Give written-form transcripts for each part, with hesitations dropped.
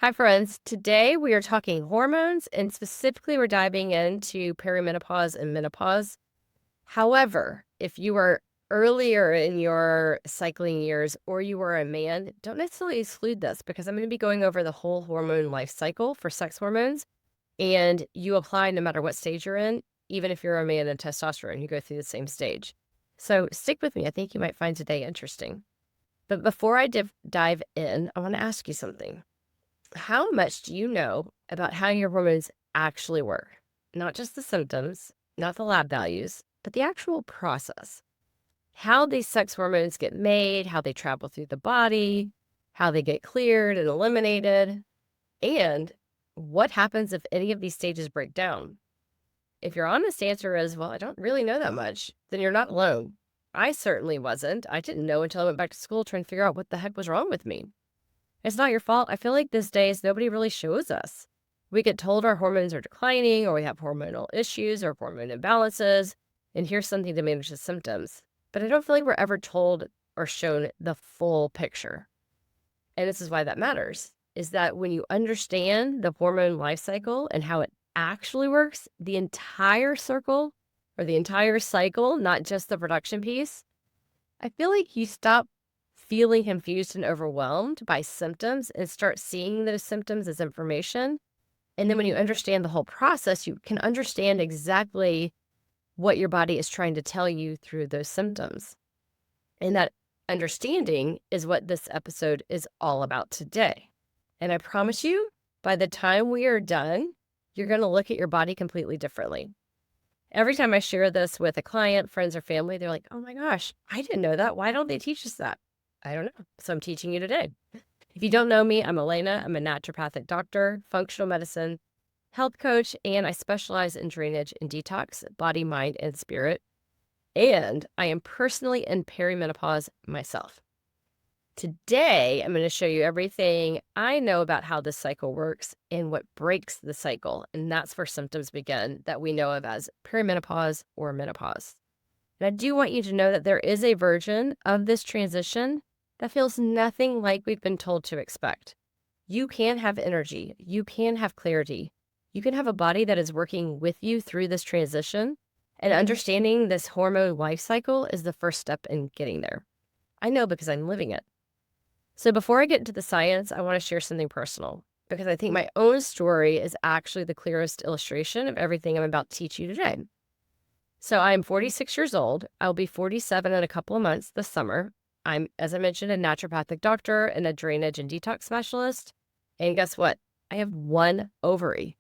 Hi, friends. Today we are talking hormones, and specifically, we're diving into perimenopause and menopause. However, if you are earlier in your cycling years or you are a man, don't necessarily exclude this because I'm going to be going over the whole hormone life cycle for sex hormones, and you apply no matter what stage you're in, even if you're a man in testosterone, you go through the same stage. So stick with me. I think you might find today interesting. But before I dive in, I want to ask you something. How much do you know about how your hormones actually work? Not just the symptoms, not the lab values, but the actual process. How these sex hormones get made, how they travel through the body, how they get cleared and eliminated, and what happens if any of these stages break down. If your honest answer is, well, I don't really know that much, then you're not alone. I certainly wasn't. I didn't know until I went back to school trying to figure out what the heck was wrong with me. It's not your fault. I feel like these days nobody really shows us. We get told our hormones are declining or we have hormonal issues or hormone imbalances, and here's something to manage the symptoms. But I don't feel like we're ever told or shown the full picture. And this is why that matters, is that when you understand the hormone life cycle and how it actually works, the entire circle or the entire cycle, not just the production piece, I feel like you stop feeling confused and overwhelmed by symptoms and start seeing those symptoms as information. And then when you understand the whole process, you can understand exactly what your body is trying to tell you through those symptoms. And that understanding is what this episode is all about today. And I promise you, by the time we are done, you're going to look at your body completely differently. Every time I share this with a client, friends, or family, they're like, oh my gosh, I didn't know that. Why don't they teach us that? I don't know. So I'm teaching you today. If you don't know me, I'm Elena. I'm a naturopathic doctor, functional medicine, health coach, and I specialize in drainage and detox, body, mind, and spirit. And I am personally in perimenopause myself. Today, I'm going to show you everything I know about how this cycle works and what breaks the cycle. And that's where symptoms begin that we know of as perimenopause or menopause. And I do want you to know that there is a version of this transition that feels nothing like we've been told to expect. You can have energy. You can have clarity. You can have a body that is working with you through this transition. And understanding this hormone life cycle is the first step in getting there. I know because I'm living it. So before I get into the science, I want to share something personal because I think my own story is actually the clearest illustration of everything I'm about to teach you today. So I'm 46 years old. I'll be 47 in a couple of months this summer. I'm, as I mentioned, a naturopathic doctor and a drainage and detox specialist. And guess what? I have one ovary.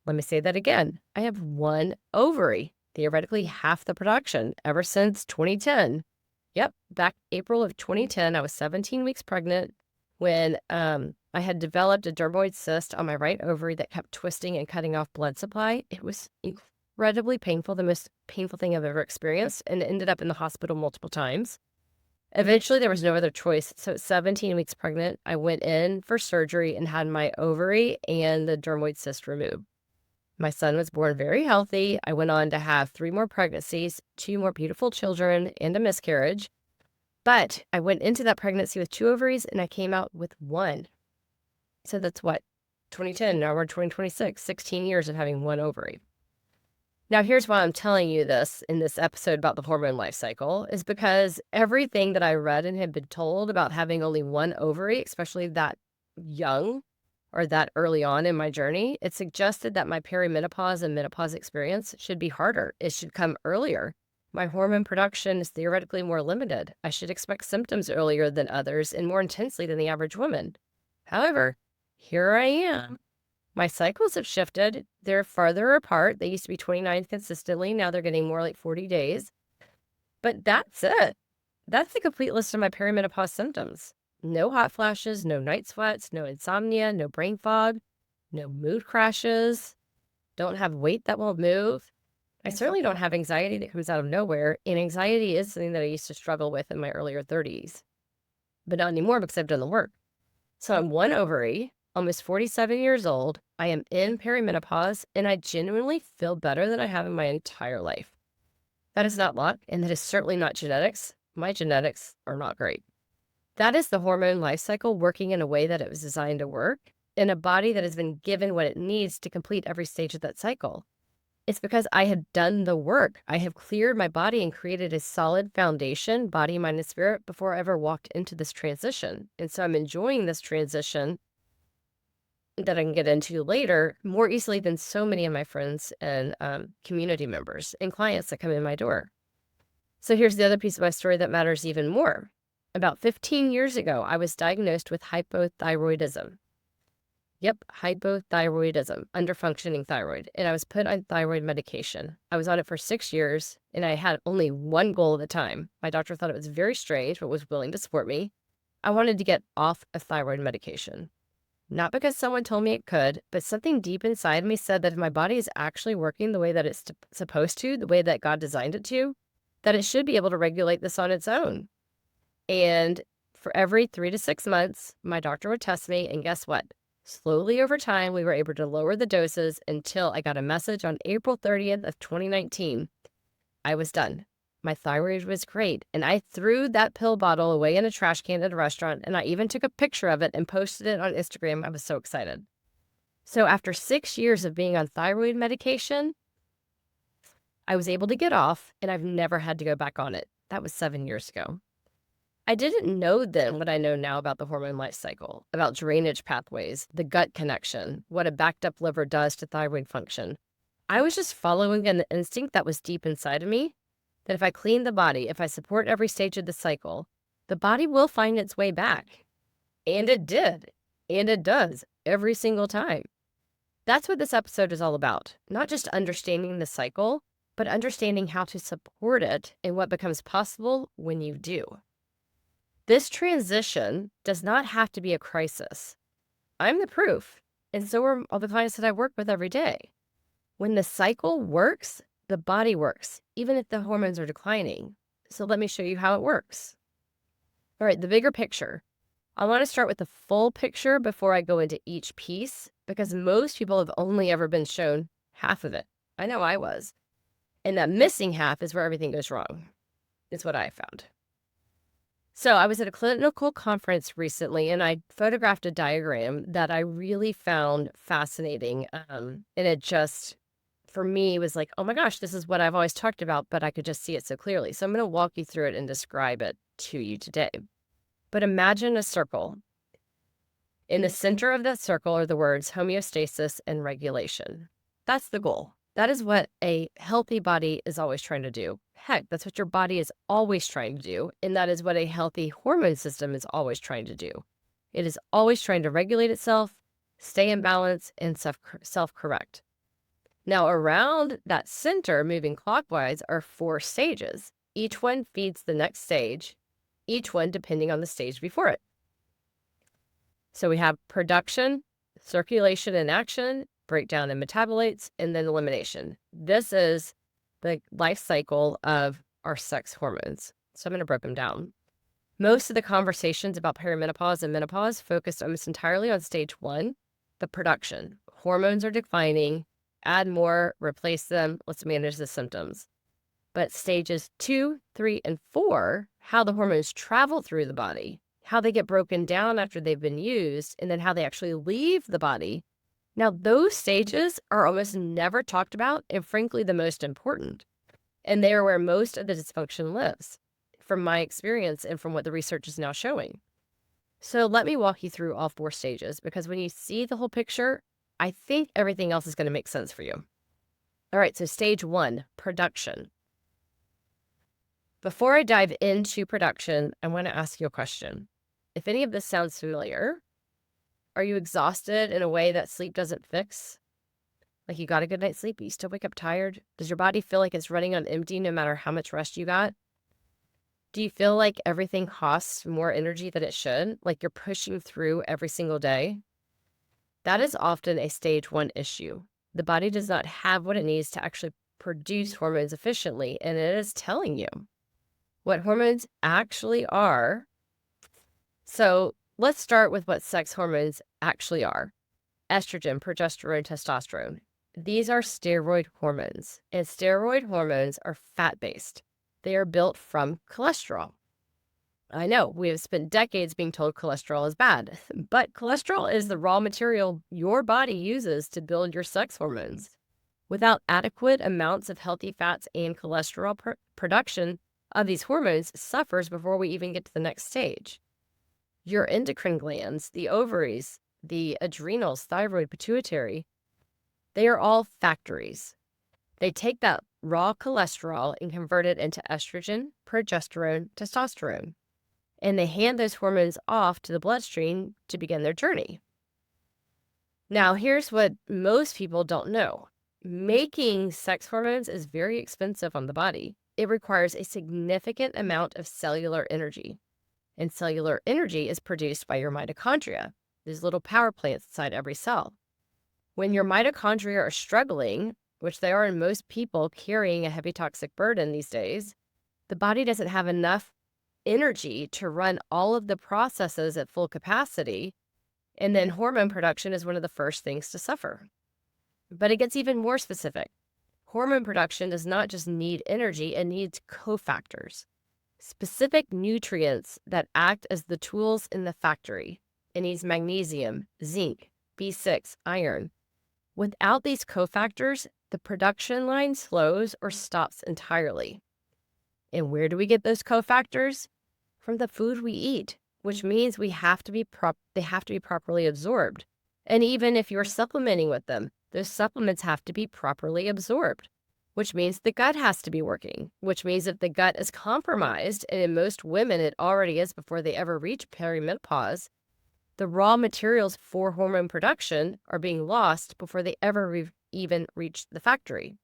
Let me say that again. I have one ovary, theoretically half the production ever since 2010. Yep, back April of 2010, I was 17 weeks pregnant when I had developed a dermoid cyst on my right ovary that kept twisting and cutting off blood supply. It was incredibly painful, the most painful thing I've ever experienced, and ended up in the hospital multiple times. Eventually, there was no other choice. So at 17 weeks pregnant, I went in for surgery and had my ovary and the dermoid cyst removed. My son was born very healthy. I went on to have 3 more pregnancies, 2 more beautiful children, and a miscarriage. But I went into that pregnancy with 2 ovaries, and I came out with 1. So that's what? 2010, now we're 2026, 16 years of having 1 ovary. Now, here's why I'm telling you this in this episode about the hormone life cycle is because everything that I read and had been told about having only 1 ovary, especially that young or that early on in my journey, it suggested that my perimenopause and menopause experience should be harder. It should come earlier. My hormone production is theoretically more limited. I should expect symptoms earlier than others and more intensely than the average woman. However, here I am. My cycles have shifted. They're farther apart. They used to be 29 consistently. Now they're getting more like 40 days. But that's it. That's the complete list of my perimenopause symptoms. No hot flashes, no night sweats, no insomnia, no brain fog, no mood crashes, don't have weight that won't move. I certainly don't have anxiety that comes out of nowhere, and anxiety is something that I used to struggle with in my earlier 30s, but not anymore because I've done the work. So I'm 1 ovary, almost 47 years old. I am in perimenopause, and I genuinely feel better than I have in my entire life. That is not luck, and that is certainly not genetics. My genetics are not great. That is the hormone life cycle working in a way that it was designed to work. in a body that has been given what it needs to complete every stage of that cycle. It's because I had done the work. I have cleared my body and created a solid foundation, body, mind, and spirit, before I ever walked into this transition. And so I'm enjoying this transition that I can get into later more easily than so many of my friends and community members and clients that come in my door. So here's the other piece of my story that matters even more. About 15 years ago, I was diagnosed with hypothyroidism. Yep, hypothyroidism, underfunctioning thyroid. And I was put on thyroid medication. I was on it for 6 years, and I had only one goal at the time. My doctor thought it was very strange, but was willing to support me. I wanted to get off of thyroid medication. Not because someone told me it could, but something deep inside me said that if my body is actually working the way that it's supposed to, the way that God designed it to, that it should be able to regulate this on its own. And for every 3 to 6 months, my doctor would test me, and guess what? Slowly over time, we were able to lower the doses until I got a message on April 30th of 2019. I was done. My thyroid was great, and I threw that pill bottle away in a trash can at a restaurant, and I even took a picture of it and posted it on Instagram. I was so excited. So after 6 years of being on thyroid medication, I was able to get off, and I've never had to go back on it. That was 7 years ago. I didn't know then what I know now about the hormone life cycle, about drainage pathways, the gut connection, what a backed up liver does to thyroid function. I was just following an instinct that was deep inside of me, that if I clean the body, if I support every stage of the cycle, the body will find its way back. And it did. And it does every single time. That's what this episode is all about. Not just understanding the cycle, but understanding how to support it and what becomes possible when you do. This transition does not have to be a crisis. I'm the proof, and so are all the clients that I work with every day. When the cycle works, the body works, even if the hormones are declining. So let me show you how it works. All right, the bigger picture. I want to start with the full picture before I go into each piece, because most people have only ever been shown half of it. I know I was. And that missing half is where everything goes wrong. It's what I found. So I was at a clinical conference recently, and I photographed a diagram that I really found fascinating. And it just, for me, was like, oh my gosh, this is what I've always talked about, but I could just see it so clearly. So I'm going to walk you through it and describe it to you today. But imagine a circle. In the center of that circle are the words homeostasis and regulation. That's the goal. That is what a healthy body is always trying to do. Heck, that's what your body is always trying to do. And that is what a healthy hormone system is always trying to do. It is always trying to regulate itself, stay in balance, and self-correct. Now, around that center, moving clockwise, are 4 stages. Each one feeds the next stage, each one depending on the stage before it. So we have production, circulation and action, breakdown and metabolites, and then elimination. This is the life cycle of our sex hormones. So I'm going to break them down. Most of the conversations about perimenopause and menopause focused almost entirely on stage 1, the production. Hormones are declining, add more, replace them, let's manage the symptoms. But stages 2, 3, and 4, how the hormones travel through the body, how they get broken down after they've been used, and then how they actually leave the body. Now, those stages are almost never talked about and, frankly, the most important. And they are where most of the dysfunction lives, from my experience and from what the research is now showing. So let me walk you through all 4 stages, because when you see the whole picture, I think everything else is going to make sense for you. All right, so stage 1, production. Before I dive into production, I want to ask you a question. If any of this sounds familiar, are you exhausted in a way that sleep doesn't fix? Like you got a good night's sleep, but you still wake up tired? Does your body feel like it's running on empty no matter how much rest you got? Do you feel like everything costs more energy than it should? Like you're pushing through every single day? That is often a stage 1 issue. The body does not have what it needs to actually produce hormones efficiently, and it is telling you what hormones actually are. So let's start with what sex hormones actually are. Estrogen, progesterone, testosterone. These are steroid hormones, and steroid hormones are fat-based. They are built from cholesterol. I know we have spent decades being told cholesterol is bad, but cholesterol is the raw material your body uses to build your sex hormones. Without adequate amounts of healthy fats and cholesterol, production of these hormones suffers before we even get to the next stage. Your endocrine glands, the ovaries, the adrenals, thyroid, pituitary, they are all factories. They take that raw cholesterol and convert it into estrogen, progesterone, testosterone, and they hand those hormones off to the bloodstream to begin their journey. Now, here's what most people don't know. Making sex hormones is very expensive on the body. It requires a significant amount of cellular energy. And cellular energy is produced by your mitochondria, these little power plants inside every cell. When your mitochondria are struggling, which they are in most people carrying a heavy toxic burden these days, the body doesn't have enough energy to run all of the processes at full capacity, and then hormone production is one of the first things to suffer. But it gets even more specific. Hormone production does not just need energy, it needs cofactors, specific nutrients that act as the tools in the factory. It needs magnesium, zinc, B6, iron. Without these cofactors, the production line slows or stops entirely. And where do we get those cofactors? From the food we eat, which means they have to be properly absorbed. And even if you're supplementing with them, those supplements have to be properly absorbed, which means the gut has to be working, which means if the gut is compromised, and in most women it already is before they ever reach perimenopause, the raw materials for hormone production are being lost before they ever even reach the factory.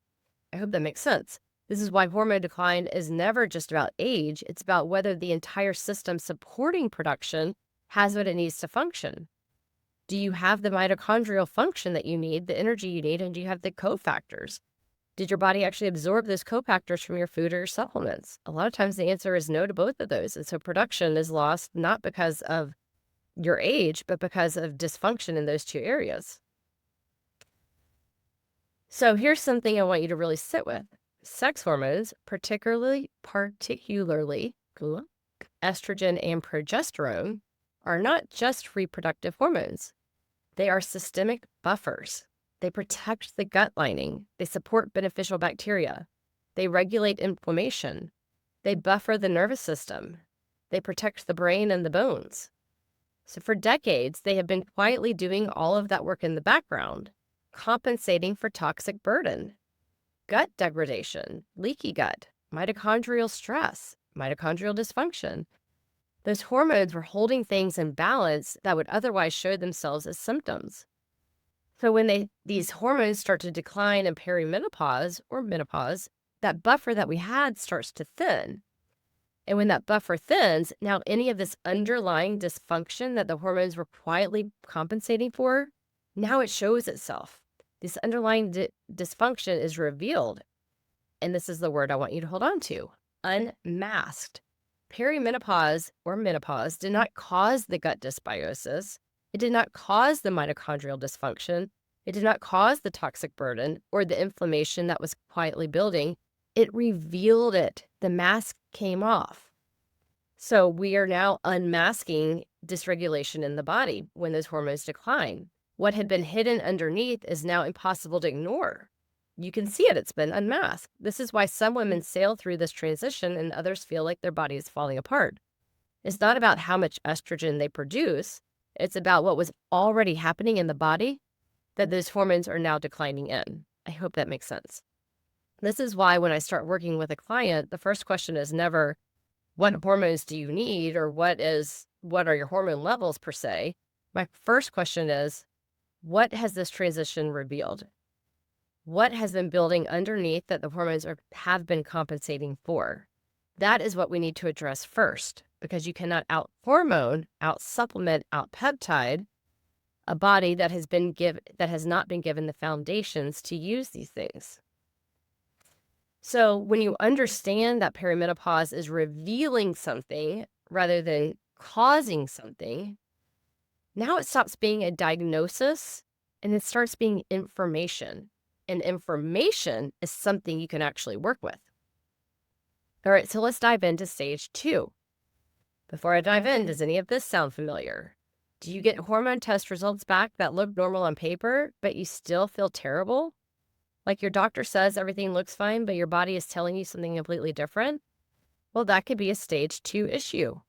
I hope that makes sense. This is why hormone decline is never just about age. It's about whether the entire system supporting production has what it needs to function. Do you have the mitochondrial function that you need, the energy you need, and do you have the cofactors? Did your body actually absorb those cofactors from your food or your supplements? A lot of times the answer is no to both of those. And so production is lost not because of your age, but because of dysfunction in those two areas. So here's something I want you to really sit with. Sex hormones, particularly estrogen and progesterone, are not just reproductive hormones. They are systemic buffers. They protect the gut lining. They support beneficial bacteria. They regulate inflammation. They buffer the nervous system. They protect the brain and the bones. So for decades, they have been quietly doing all of that work in the background, compensating for toxic burden, gut degradation, leaky gut, mitochondrial stress, mitochondrial dysfunction. Those hormones were holding things in balance that would otherwise show themselves as symptoms. So when these hormones start to decline in perimenopause or menopause, that buffer that we had starts to thin. And when that buffer thins, now any of this underlying dysfunction that the hormones were quietly compensating for, now it shows itself. This underlying dysfunction is revealed. And this is the word I want you to hold on to: unmasked. Perimenopause or menopause did not cause the gut dysbiosis. It did not cause the mitochondrial dysfunction. It did not cause the toxic burden or the inflammation that was quietly building. It revealed it. The mask came off. So we are now unmasking dysregulation in the body when those hormones decline. What had been hidden underneath is now impossible to ignore. You can see it. It's been unmasked. This is why some women sail through this transition and others feel like their body is falling apart. It's not about how much estrogen they produce. It's about what was already happening in the body that those hormones are now declining in. I hope that makes sense. This is why when I start working with a client, the first question is never, what hormones do you need, or what are your hormone levels per se? My first question is, what has this transition revealed? What has been building underneath that the hormones have been compensating for? That is what we need to address first, because you cannot out-hormone, out-supplement, out-peptide a body that has not been given the foundations to use these things. So when you understand that perimenopause is revealing something rather than causing something, now it stops being a diagnosis and it starts being information. And information is something you can actually work with. All right, so let's dive into stage 2. Before I dive in, does any of this sound familiar? Do you get hormone test results back that look normal on paper, but you still feel terrible? Like your doctor says everything looks fine, but your body is telling you something completely different? Well, that could be a stage 2 issue.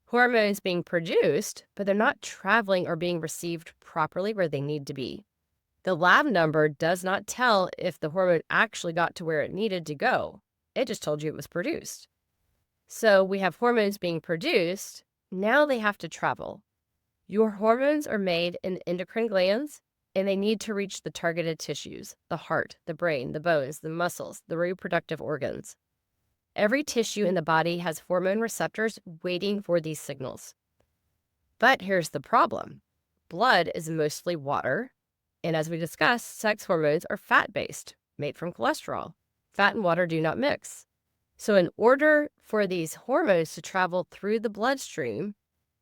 Hormones being produced, but they're not traveling or being received properly where they need to be. The lab number does not tell if the hormone actually got to where it needed to go. It just told you it was produced. So we have hormones being produced. Now they have to travel. Your hormones are made in endocrine glands, and they need to reach the targeted tissues, the heart, the brain, the bones, the muscles, the reproductive organs. Every tissue in the body has hormone receptors waiting for these signals. But here's the problem. Blood is mostly water, and as we discussed, sex hormones are fat-based, made from cholesterol. Fat and water do not mix. So in order for these hormones to travel through the bloodstream,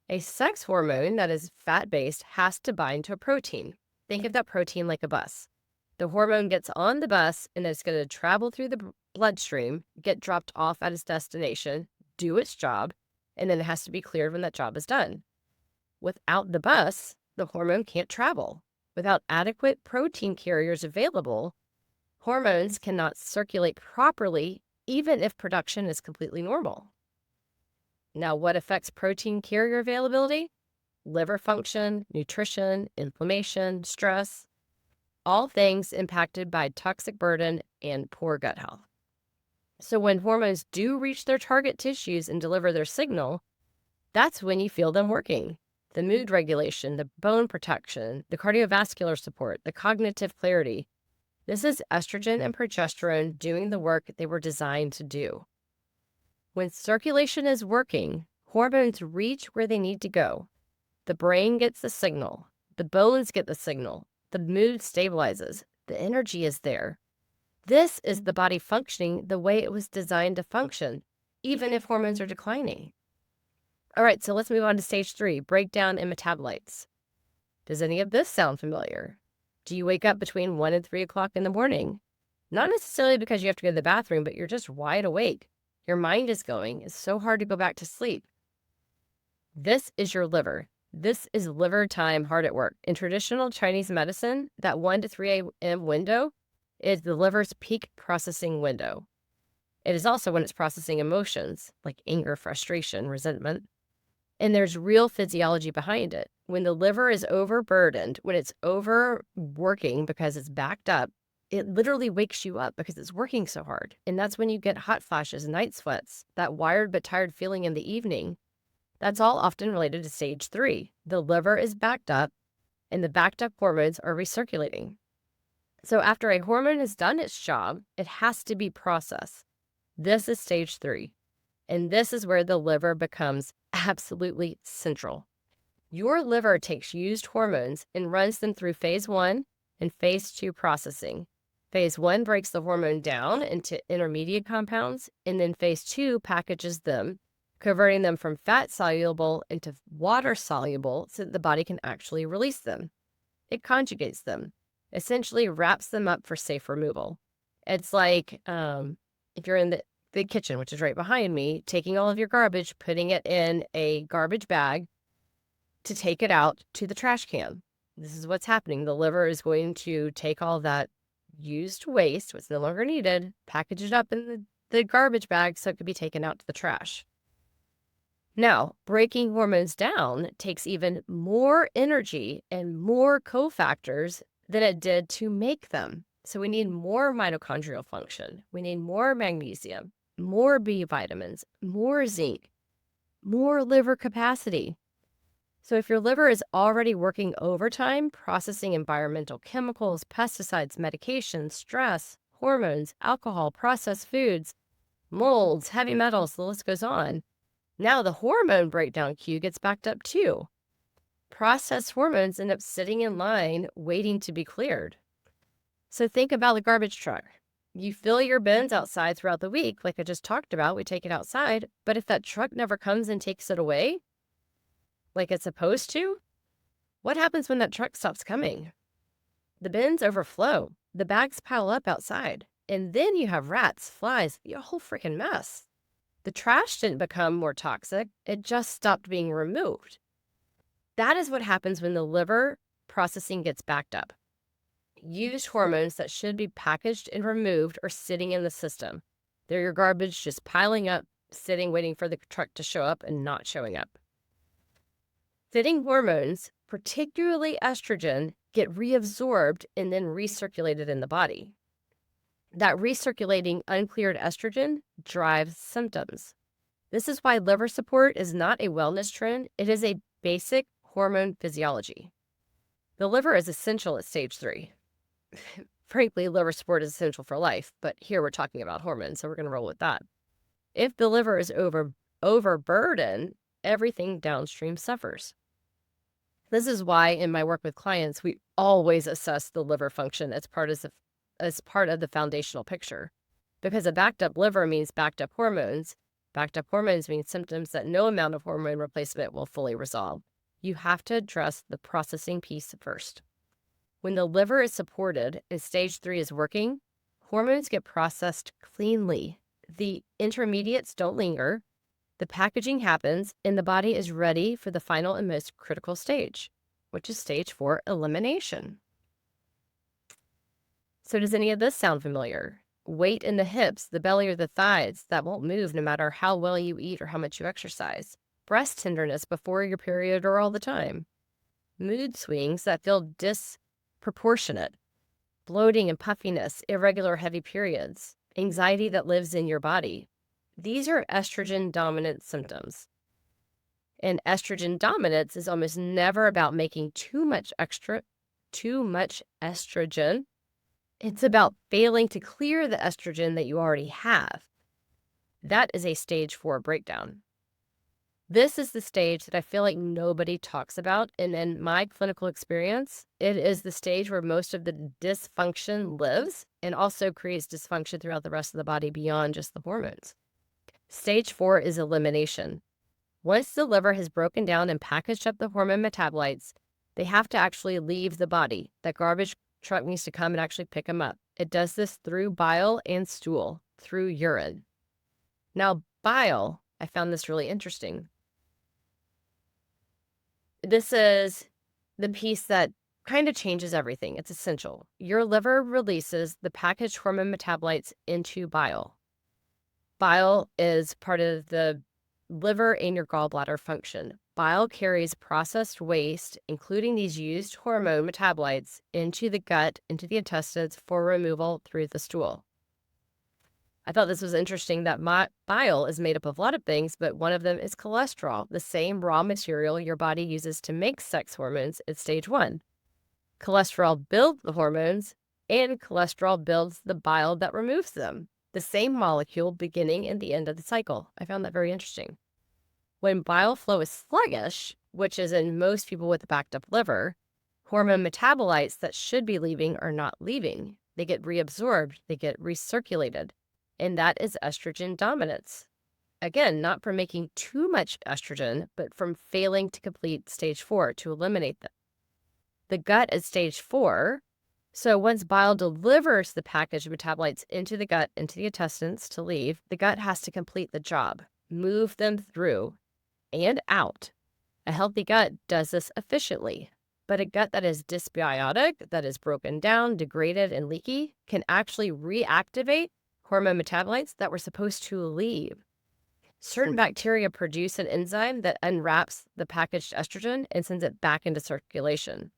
a sex hormone that is fat-based has to bind to a protein. Think of that protein like a bus. The hormone gets on the bus and it's going to travel through the bloodstream, get dropped off at its destination, do its job, and then it has to be cleared when that job is done. Without the bus, the hormone can't travel. Without adequate protein carriers available, hormones cannot circulate properly, even if production is completely normal. Now, what affects protein carrier availability? Liver function, nutrition, inflammation, stress, all things impacted by toxic burden and poor gut health. So when hormones do reach their target tissues and deliver their signal, that's when you feel them working. The mood regulation, the bone protection, the cardiovascular support, the cognitive clarity. This is estrogen and progesterone doing the work they were designed to do. When circulation is working, hormones reach where they need to go. The brain gets the signal. The bones get the signal. The mood stabilizes. The energy is there. This is the body functioning the way it was designed to function, even if hormones are declining. All right, so let's move on to stage 3, breakdown in metabolites. Does any of this sound familiar? Do you wake up between 1 and 3 o'clock in the morning? Not necessarily because you have to go to the bathroom, but you're just wide awake. Your mind is going. It's so hard to go back to sleep. This is your liver. This is liver time hard at work. In traditional Chinese medicine, that 1 to 3 a.m. window is the liver's peak processing window. It is also when it's processing emotions like anger, frustration, resentment. And there's real physiology behind it. When the liver is overburdened, when it's overworking because it's backed up, it literally wakes you up because it's working so hard. And that's when you get hot flashes, night sweats, that wired but tired feeling in the evening. That's all often related to stage 3. The liver is backed up and the backed up hormones are recirculating. So after a hormone has done its job, it has to be processed. This is stage 3. And this is where the liver becomes absolutely central. Your liver takes used hormones and runs them through phase 1 and phase 2 processing. Phase 1 breaks the hormone down into intermediate compounds, and then phase 2 packages them, converting them from fat-soluble into water-soluble so that the body can actually release them. It conjugates them, essentially wraps them up for safe removal. It's like if you're in the kitchen, which is right behind me, taking all of your garbage, putting it in a garbage bag to take it out to the trash can. This is what's happening. The liver is going to take all that used waste, what's no longer needed, package it up in the garbage bag so it could be taken out to the trash. Now, breaking hormones down takes even more energy and more cofactors than it did to make them. So we need more mitochondrial function. We need more magnesium, more B vitamins, more zinc, more liver capacity. So if your liver is already working overtime, processing environmental chemicals, pesticides, medications, stress, hormones, alcohol, processed foods, molds, heavy metals, the list goes on. Now the hormone breakdown queue gets backed up too. Processed hormones end up sitting in line waiting to be cleared. So think about the garbage truck. You fill your bins outside throughout the week, like I just talked about, we take it outside, but if that truck never comes and takes it away, like it's supposed to, what happens when that truck stops coming? The bins overflow, the bags pile up outside, and then you have rats, flies, a whole freaking mess. The trash didn't become more toxic, it just stopped being removed. That is what happens when the liver processing gets backed up. Used hormones that should be packaged and removed are sitting in the system. They're your garbage just piling up, sitting, waiting for the truck to show up and not showing up. Fitting hormones, particularly estrogen, get reabsorbed and then recirculated in the body. That recirculating uncleared estrogen drives symptoms. This is why liver support is not a wellness trend. It is a basic hormone physiology. The liver is essential at stage 3. Frankly, liver support is essential for life, but here we're talking about hormones, so we're going to roll with that. If the liver is overburdened, everything downstream suffers. This is why in my work with clients, we always assess the liver function as part of the foundational picture. Because a backed up liver means backed up hormones. Backed up hormones mean symptoms that no amount of hormone replacement will fully resolve. You have to address the processing piece first. When the liver is supported and stage 3 is working, hormones get processed cleanly. The intermediates don't linger. The packaging happens, and the body is ready for the final and most critical stage, which is stage 4, elimination. So does any of this sound familiar? Weight in the hips, the belly, or the thighs that won't move no matter how well you eat or how much you exercise. Breast tenderness before your period or all the time. Mood swings that feel disproportionate. Bloating and puffiness, irregular heavy periods. Anxiety that lives in your body. These are estrogen-dominant symptoms. And estrogen dominance is almost never about making too much estrogen. It's about failing to clear the estrogen that you already have. That is a stage 4 breakdown. This is the stage that I feel like nobody talks about, and in my clinical experience, it is the stage where most of the dysfunction lives and also creates dysfunction throughout the rest of the body beyond just the hormones. Stage 4 is elimination. Once the liver has broken down and packaged up the hormone metabolites, they have to actually leave the body. That garbage truck needs to come and actually pick them up. It does this through bile and stool, through urine. Now, bile, I found this really interesting. This is the piece that kind of changes everything. It's essential. Your liver releases the packaged hormone metabolites into bile. Bile is part of the liver and your gallbladder function. Bile carries processed waste, including these used hormone metabolites, into the gut, into the intestines for removal through the stool. I thought this was interesting that bile is made up of a lot of things, but one of them is cholesterol, the same raw material your body uses to make sex hormones at stage 1. Cholesterol builds the hormones, and cholesterol builds the bile that removes them. The same molecule beginning and the end of the cycle. I found that very interesting. When bile flow is sluggish, which is in most people with a backed up liver, hormone metabolites that should be leaving are not leaving. They get reabsorbed, they get recirculated, and that is estrogen dominance. Again, not from making too much estrogen, but from failing to complete stage 4 to eliminate them. The gut is stage 4. So once bile delivers the packaged metabolites into the gut, into the intestines to leave, the gut has to complete the job, move them through and out. A healthy gut does this efficiently, but a gut that is dysbiotic, that is broken down, degraded, and leaky can actually reactivate hormone metabolites that were supposed to leave. Certain bacteria produce an enzyme that unwraps the packaged estrogen and sends it back into circulation.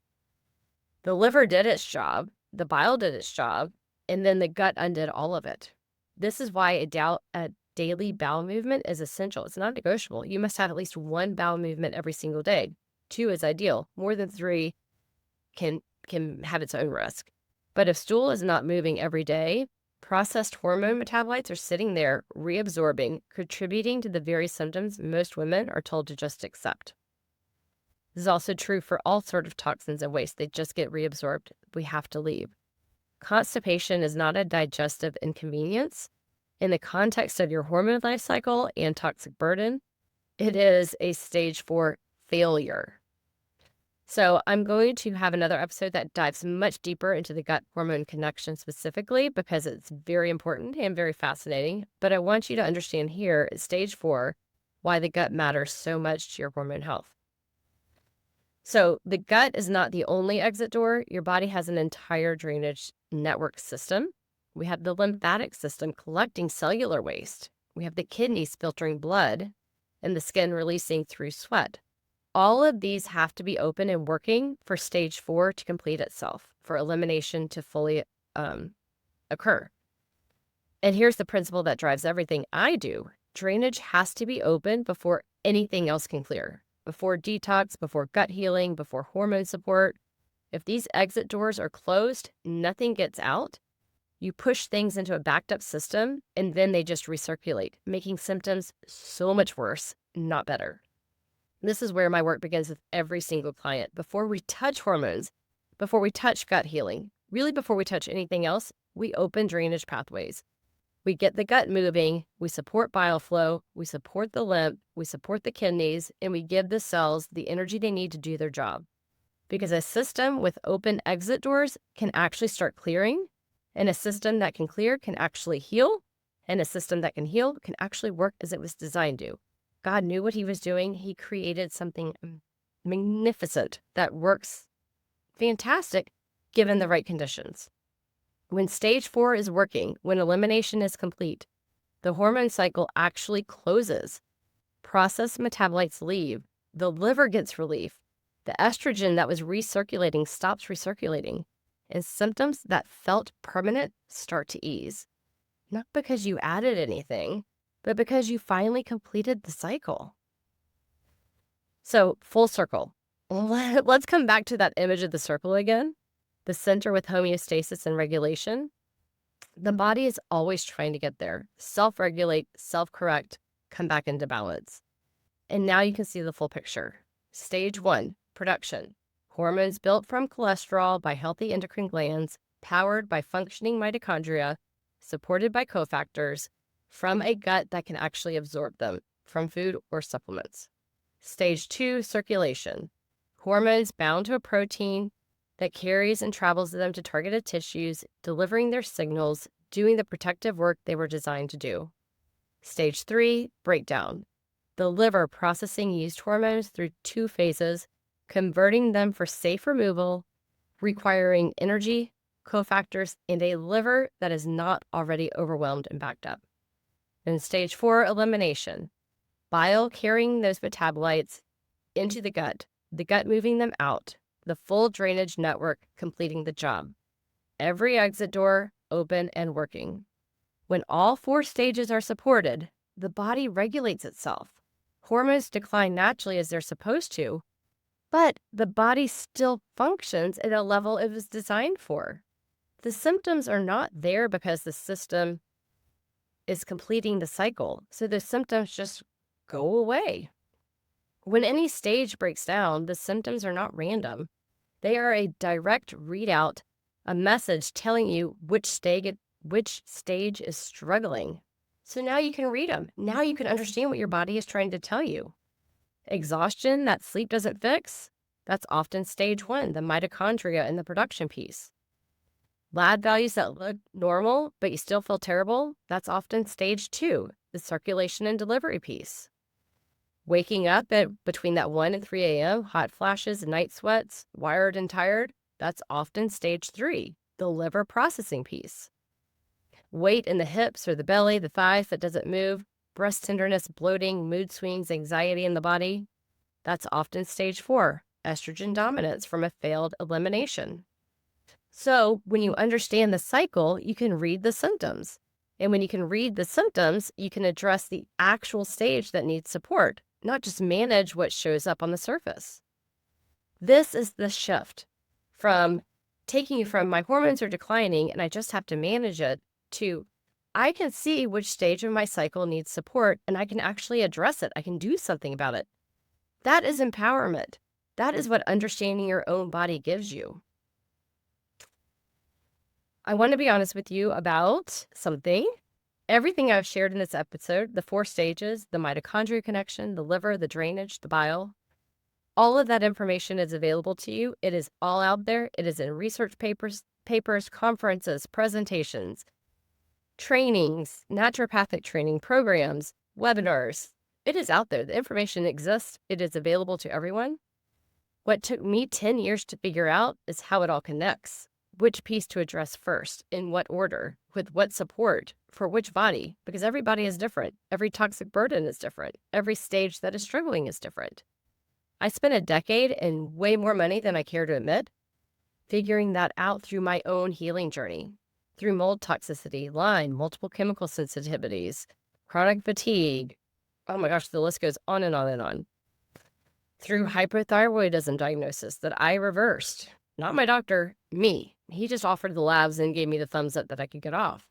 The liver did its job, the bile did its job, and then the gut undid all of it. This is why a daily bowel movement is essential. It's not negotiable. You must have at least 1 bowel movement every single day. 2 is ideal. More than 3 can have its own risk. But if stool is not moving every day, processed hormone metabolites are sitting there reabsorbing, contributing to the very symptoms most women are told to just accept. This is also true for all sorts of toxins and waste. They just get reabsorbed. We have to leave. Constipation is not a digestive inconvenience. In the context of your hormone life cycle and toxic burden, it is a stage 4 failure. So I'm going to have another episode that dives much deeper into the gut hormone connection specifically because it's very important and very fascinating. But I want you to understand here at stage 4 why the gut matters so much to your hormone health. So the gut is not the only exit door. Your body has an entire drainage network system. We have the lymphatic system collecting cellular waste. We have the kidneys filtering blood and the skin releasing through sweat. All of these have to be open and working for stage 4 to complete itself, for elimination to fully occur. And here's the principle that drives everything I do. Drainage has to be open before anything else can clear, before detox, before gut healing, before hormone support. If these exit doors are closed, nothing gets out. You push things into a backed up system, and then they just recirculate, making symptoms so much worse, not better. This is where my work begins with every single client. Before we touch hormones, before we touch gut healing, really before we touch anything else, we open drainage pathways. We get the gut moving, we support bile flow, we support the lymph, we support the kidneys, and we give the cells the energy they need to do their job. Because a system with open exit doors can actually start clearing, and a system that can clear can actually heal, and a system that can heal can actually work as it was designed to. God knew what he was doing. He created something magnificent that works fantastic given the right conditions. When stage 4 is working, when elimination is complete, the hormone cycle actually closes. Processed metabolites leave. The liver gets relief. The estrogen that was recirculating stops recirculating. And symptoms that felt permanent start to ease. Not because you added anything, but because you finally completed the cycle. So, full circle. Let's come back to that image of the circle again. The center with homeostasis and regulation. The body is always trying to get there. Self-regulate, self-correct, come back into balance. And now you can see the full picture. Stage 1, production. Hormones built from cholesterol by healthy endocrine glands, powered by functioning mitochondria, supported by cofactors, from a gut that can actually absorb them from food or supplements. Stage 2, circulation. Hormones bound to a protein that carries and travels them to targeted tissues, delivering their signals, doing the protective work they were designed to do. Stage 3, breakdown. The liver processing used hormones through 2 phases, converting them for safe removal, requiring energy, cofactors, and a liver that is not already overwhelmed and backed up. In stage 4, elimination. Bile carrying those metabolites into the gut moving them out, the full drainage network completing the job. Every exit door open and working. When all 4 stages are supported, the body regulates itself. Hormones decline naturally as they're supposed to, but the body still functions at a level it was designed for. The symptoms are not there because the system is completing the cycle, so the symptoms just go away. When any stage breaks down, the symptoms are not random. They are a direct readout, a message telling you which stage is struggling. So now you can read them. Now you can understand what your body is trying to tell you. Exhaustion that sleep doesn't fix, that's often stage 1, the mitochondria and the production piece. Lab values that look normal, but you still feel terrible, that's often stage 2, the circulation and delivery piece. Waking up between that 1 and 3 a.m., hot flashes, night sweats, wired and tired, that's often stage 3, the liver processing piece. Weight in the hips or the belly, the thighs that doesn't move, breast tenderness, bloating, mood swings, anxiety in the body, that's often stage 4, estrogen dominance from a failed elimination. So when you understand the cycle, you can read the symptoms. And when you can read the symptoms, you can address the actual stage that needs support, not just manage what shows up on the surface. This is the shift from taking you from my hormones are declining and I just have to manage it to I can see which stage of my cycle needs support and I can actually address it. I can do something about it. That is empowerment. That is what understanding your own body gives you. I want to be honest with you about something. Everything I've shared in this episode, the 4 stages, the mitochondria connection, the liver, the drainage, the bile, All of that information is available to you. It is all out there. It is in research papers, conferences, presentations, trainings, naturopathic training programs, webinars. It is out there. The information exists. It is available to everyone. What took me 10 years to figure out is how it all connects, which piece to address first, in what order, with what support, for which body, because every body is different. Every toxic burden is different. Every stage that is struggling is different. I spent a decade and way more money than I care to admit figuring that out through my own healing journey, through mold toxicity, Lyme, multiple chemical sensitivities, chronic fatigue. Oh my gosh, the list goes on and on and on. Through hypothyroidism diagnosis that I reversed. Not my doctor, me. He just offered the labs and gave me the thumbs up that I could get off.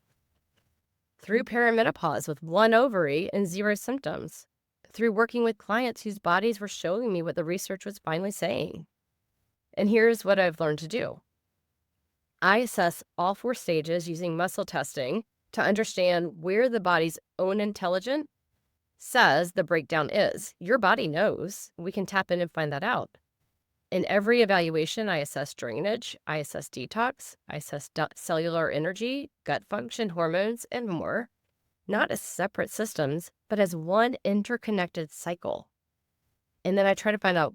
Through perimenopause with 1 ovary and 0 symptoms. Through working with clients whose bodies were showing me what the research was finally saying. And here's what I've learned to do. I assess all 4 stages using muscle testing to understand where the body's own intelligence says the breakdown is. Your body knows. We can tap in and find that out. In every evaluation, I assess drainage, I assess detox, I assess cellular energy, gut function, hormones, and more, not as separate systems, but as one interconnected cycle. And then I try to find out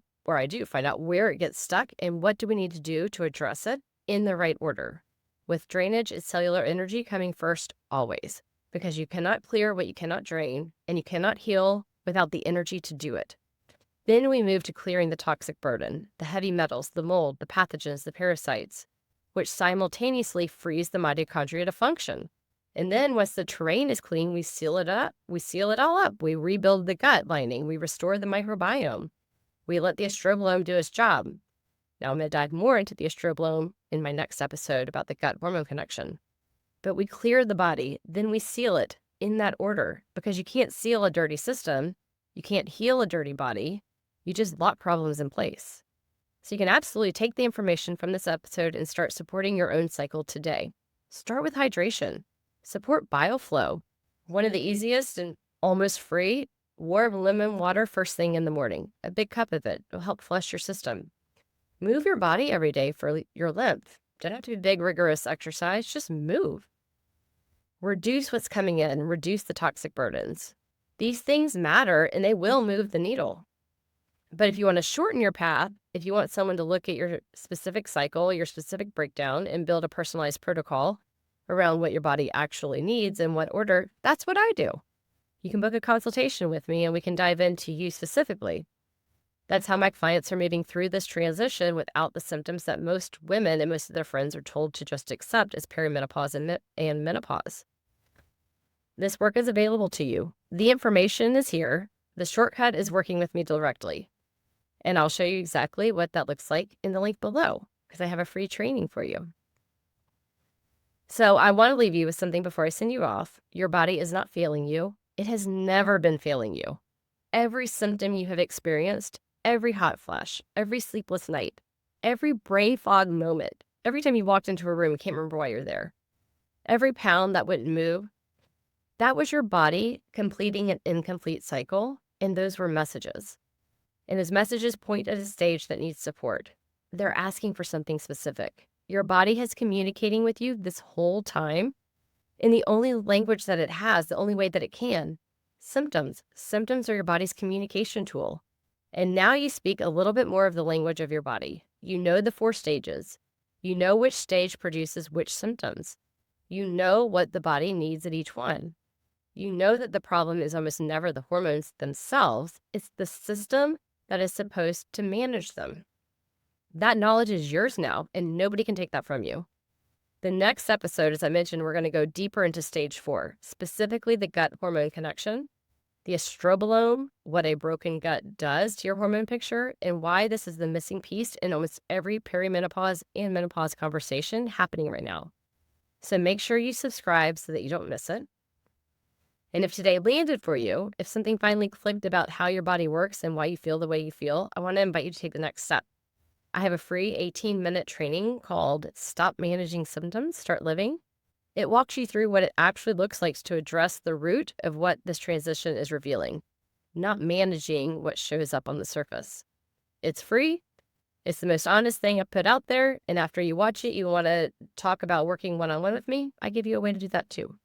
where it gets stuck and what do we need to do to address it in the right order. With drainage and cellular energy coming first always, because you cannot clear what you cannot drain, and you cannot heal without the energy to do it. Then we move to clearing the toxic burden, the heavy metals, the mold, the pathogens, the parasites, which simultaneously frees the mitochondria to function. And then once the terrain is clean, we seal it up. We seal it all up. We rebuild the gut lining. We restore the microbiome. We let the estrobolome do its job. Now I'm going to dive more into the estrobolome in my next episode about the gut hormone connection. But we clear the body, then we seal it in that order, because you can't seal a dirty system. You can't heal a dirty body. You just lock problems in place. So you can absolutely take the information from this episode and start supporting your own cycle today. Start with hydration. Support bioflow. One of the easiest and almost free, warm lemon water first thing in the morning. A big cup of it will help flush your system. Move your body every day for your lymph. Don't have to be big, rigorous exercise. Just move. Reduce what's coming in. Reduce the toxic burdens. These things matter and they will move the needle. But if you want to shorten your path, if you want someone to look at your specific cycle, your specific breakdown, and build a personalized protocol around what your body actually needs and what order, that's what I do. You can book a consultation with me and we can dive into you specifically. That's how my clients are moving through this transition without the symptoms that most women and most of their friends are told to just accept as perimenopause and menopause. This work is available to you. The information is here. The shortcut is working with me directly. And I'll show you exactly what that looks like in the link below, because I have a free training for you. So I want to leave you with something before I send you off. Your body is not failing you. It has never been failing you. Every symptom you have experienced, every hot flash, every sleepless night, every brain fog moment, every time you walked into a room and can't remember why you're there, every pound that wouldn't move, that was your body completing an incomplete cycle, and those were messages. And those messages point at a stage that needs support. They're asking for something specific. Your body has communicating with you this whole time in the only language that it has, the only way that it can. Symptoms. Symptoms are your body's communication tool. And now you speak a little bit more of the language of your body. You know the 4 stages. You know which stage produces which symptoms. You know what the body needs at each one. You know that the problem is almost never the hormones themselves. It's the system that is supposed to manage them. That knowledge is yours now, and nobody can take that from you. The next episode, as I mentioned, we're going to go deeper into stage 4, specifically the gut hormone connection, the estrobolome, what a broken gut does to your hormone picture, and why this is the missing piece in almost every perimenopause and menopause conversation happening right now. So make sure you subscribe so that you don't miss it. And if today landed for you, if something finally clicked about how your body works and why you feel the way you feel, I want to invite you to take the next step. I have a free 18-minute training called Stop Managing Symptoms, Start Living. It walks you through what it actually looks like to address the root of what this transition is revealing, not managing what shows up on the surface. It's free. It's the most honest thing I put out there, and after you watch it, you wanna talk about working one-on-one with me, I give you a way to do that too.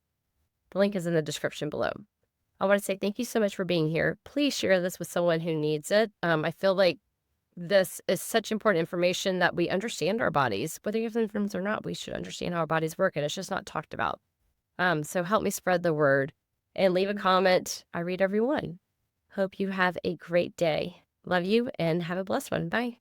The link is in the description below. I wanna say thank you so much for being here. Please share this with someone who needs it. I feel like this is such important information that we understand our bodies. Whether you have symptoms or not, we should understand how our bodies work, and it's just not talked about. So help me spread the word and leave a comment. I read every one. Hope you have a great day. Love you and have a blessed one. Bye.